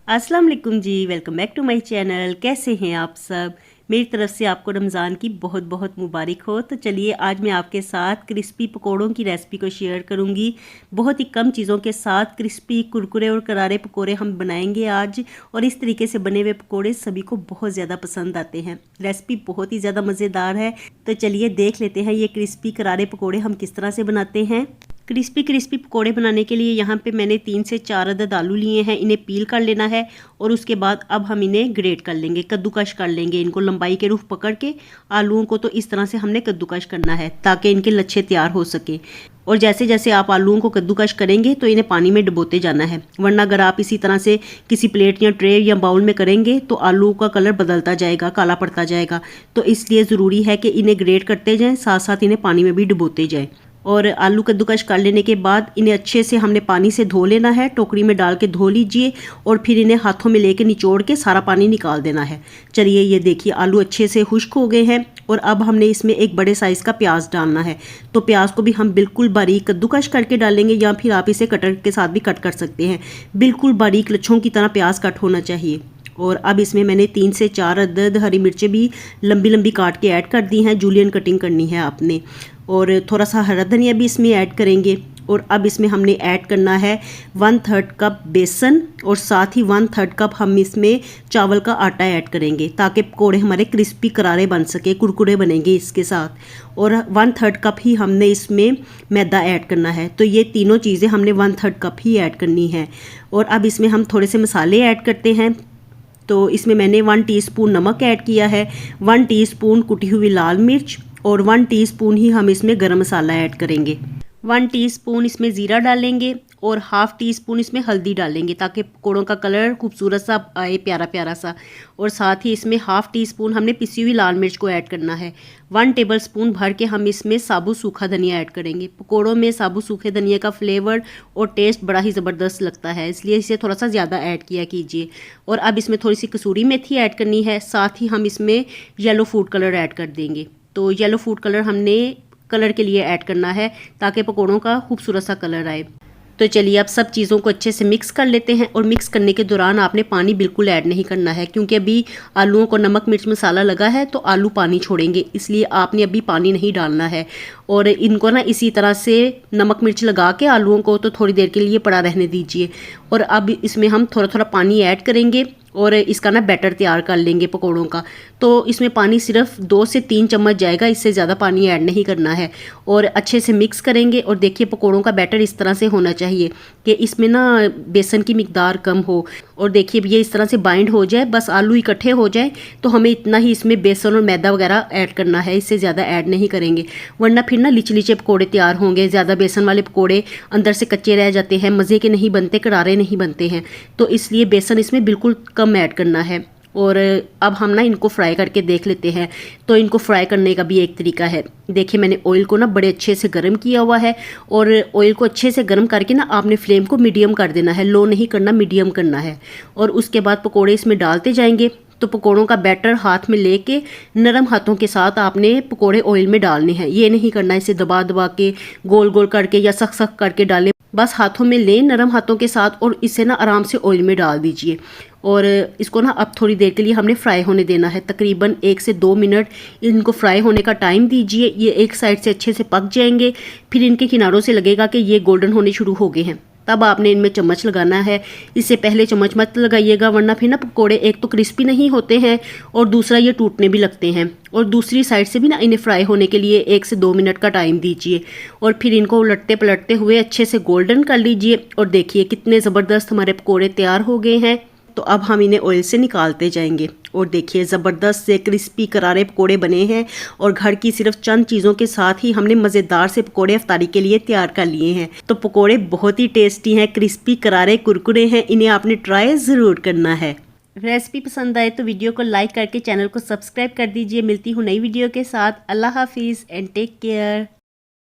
अस्सलाम वालेकुम जी, welcome back to my channel. कैसे हैं आप सब? मेरी तरफ से आपको रमज़ान की बहुत बहुत मुबारक हो। तो चलिए आज मैं आपके साथ क्रिस्पी पकोड़ों की रेसिपी को शेयर करूंगी। बहुत ही कम चीज़ों के साथ क्रिस्पी कुरकुरे और करारे पकोड़े हम बनाएंगे आज, और इस तरीके से बने हुए पकोड़े सभी को बहुत ज़्यादा पसंद आते हैं। रेसिपी बहुत ही ज़्यादा मज़ेदार है। तो चलिए देख लेते हैं ये क्रिस्पी करारे पकोड़े हम किस तरह से बनाते हैं। क्रिस्पी पकोड़े बनाने के लिए यहाँ पे मैंने 3 से 4 अदद आलू लिए हैं। इन्हें पील कर लेना है और उसके बाद अब हम इन्हें ग्रेट कर लेंगे, कद्दूकश कर लेंगे। इनको लंबाई के रूप पकड़ के आलूओं को तो इस तरह से हमने कद्दूकश करना है ताकि इनके लच्छे तैयार हो सके। और जैसे जैसे आप आलूओं को कद्दूकश करेंगे तो इन्हें पानी में डुबोते जाना है, वरना अगर आप इसी तरह से किसी प्लेट या ट्रे या बाउल में करेंगे तो आलू का कलर बदलता जाएगा, काला पड़ता जाएगा। तो इसलिए ज़रूरी है कि इन्हें ग्रेट करते जाएँ, साथ साथ इन्हें पानी में भी डुबोते जाएँ। और आलू कद्दूकश कर लेने के बाद इन्हें अच्छे से हमने पानी से धो लेना है। टोकरी में डाल के धो लीजिए और फिर इन्हें हाथों में लेके निचोड़ के सारा पानी निकाल देना है। चलिए ये देखिए आलू अच्छे से खुश्क हो गए हैं और अब हमने इसमें एक बड़े साइज़ का प्याज डालना है। तो प्याज को भी हम बिल्कुल बारीक कद्दूकश करके डालेंगे, या फिर आप इसे कटर के साथ भी कट कर सकते हैं। बिल्कुल बारीक लच्छों की तरह प्याज कट होना चाहिए। और अब इसमें मैंने 3 से 4 अदद हरी मिर्चें भी लंबी लंबी काट के ऐड कर दी हैं। जूलियन कटिंग करनी है आपने। और थोड़ा सा हरा धनिया भी इसमें ऐड करेंगे। और अब इसमें हमने ऐड करना है 1/3 कप बेसन, और साथ ही 1/3 कप हम इसमें चावल का आटा ऐड करेंगे ताकि पकोड़े हमारे क्रिस्पी करारे बन सके, कुरकुरे बनेंगे इसके साथ। और 1/3 कप ही हमने इसमें मैदा ऐड करना है। तो ये तीनों चीज़ें हमने 1/3 कप ही ऐड करनी है। और अब इसमें हम थोड़े से मसाले ऐड करते हैं। तो इसमें मैंने 1 टीस्पून नमक ऐड किया है, 1 टीस्पून कुटी हुई लाल मिर्च, और 1 टीस्पून ही हम इसमें गरम मसाला ऐड करेंगे। 1 टीस्पून इसमें ज़ीरा डालेंगे और 1/2 टीस्पून इसमें हल्दी डालेंगे ताकि पकौड़ों का कलर खूबसूरत सा आए, प्यारा प्यारा सा। और साथ ही इसमें 1/2 टीस्पून हमने पिसी हुई लाल मिर्च को ऐड करना है। 1 टेबलस्पून भर के हम इसमें साबुत सूखा धनिया ऐड करेंगे। पकौड़ों में साबुत सूखे धनिया का फ्लेवर और टेस्ट बड़ा ही ज़बरदस्त लगता है, इसलिए इसे थोड़ा सा ज़्यादा ऐड किया कीजिए। और अब इसमें थोड़ी सी कसूरी मेथी ऐड करनी है। साथ ही हम इसमें येलो फूड कलर ऐड कर देंगे। तो येलो फूड कलर हमने कलर के लिए ऐड करना है ताकि पकौड़ों का खूबसूरत सा कलर आए। तो चलिए अब सब चीज़ों को अच्छे से मिक्स कर लेते हैं। और मिक्स करने के दौरान आपने पानी बिल्कुल ऐड नहीं करना है, क्योंकि अभी आलूओं को नमक मिर्च मसाला लगा है तो आलू पानी छोड़ेंगे, इसलिए आपने अभी पानी नहीं डालना है। और इनको ना इसी तरह से नमक मिर्च लगा के आलूओं को तो थोड़ी देर के लिए पड़ा रहने दीजिए। और अब इसमें हम थोड़ा थोड़ा पानी ऐड करेंगे और इसका ना बैटर तैयार कर लेंगे पकोड़ों का। तो इसमें पानी सिर्फ 2 से 3 चम्मच जाएगा, इससे ज़्यादा पानी ऐड नहीं करना है। और अच्छे से मिक्स करेंगे। और देखिए पकोड़ों का बैटर इस तरह से होना चाहिए कि इसमें ना बेसन की मिकदार कम हो। और देखिए ये इस तरह से बाइंड हो जाए, बस आलू इकट्ठे हो जाए तो हमें इतना ही इसमें बेसन और मैदा वगैरह ऐड करना है, इससे ज़्यादा ऐड नहीं करेंगे, वरना फिर ना लिचे लिचे पकोड़े तैयार होंगे। ज़्यादा बेसन वाले पकोड़े अंदर से कच्चे रह जाते हैं, मज़े के नहीं बनते, करारे नहीं बनते हैं। तो इसलिए बेसन इसमें बिल्कुल कम ऐड करना है। और अब हम ना इनको फ्राई करके देख लेते हैं। तो इनको फ्राई करने का भी एक तरीका है। देखिए मैंने ऑयल को ना बड़े अच्छे से गर्म किया हुआ है, और ऑयल को अच्छे से गर्म करके ना आपने फ्लेम को मीडियम कर देना है, लो नहीं करना, मीडियम करना है। और उसके बाद पकोड़े इसमें डालते जाएंगे। तो पकोड़ों का बैटर हाथ में लेके नरम हाथों के साथ आपने पकोड़े ऑयल में डालने हैं। ये नहीं करना इसे दबा दबा के, गोल गोल करके या सख्त सख्त करके डालें, बस हाथों में लें नरम हाथों के साथ और इसे ना आराम से ऑयल में डाल दीजिए। और इसको ना अब थोड़ी देर के लिए हमने फ्राई होने देना है, तकरीबन 1 से 2 मिनट इनको फ्राई होने का टाइम दीजिए। ये एक साइड से अच्छे से पक जाएंगे, फिर इनके किनारों से लगेगा कि ये गोल्डन होने शुरू हो गए हैं, तब आपने इनमें चम्मच लगाना है। इससे पहले चम्मच मत लगाइएगा, वरना फिर ना पकोड़े एक तो क्रिस्पी नहीं होते हैं और दूसरा ये टूटने भी लगते हैं। और दूसरी साइड से भी ना इन्हें फ्राई होने के लिए 1 से 2 मिनट का टाइम दीजिए। और फिर इनको उलटते पलटते हुए अच्छे से गोल्डन कर लीजिए। और देखिए कितने ज़बरदस्त हमारे पकोड़े तैयार हो गए हैं। तो अब हम इन्हें ऑयल से निकालते जाएंगे। और देखिए ज़बरदस्त से क्रिस्पी करारे पकोड़े बने हैं, और घर की सिर्फ चंद चीज़ों के साथ ही हमने मज़ेदार से पकोड़े इफ्तारी के लिए तैयार कर लिए हैं। तो पकोड़े बहुत ही टेस्टी हैं, क्रिस्पी करारे कुरकुरे हैं, इन्हें आपने ट्राई ज़रूर करना है। रेसिपी पसंद आए तो वीडियो को लाइक करके चैनल को सब्सक्राइब कर दीजिए। मिलती हूँ नई वीडियो के साथ। अल्लाह हाफिज़ एंड टेक केयर।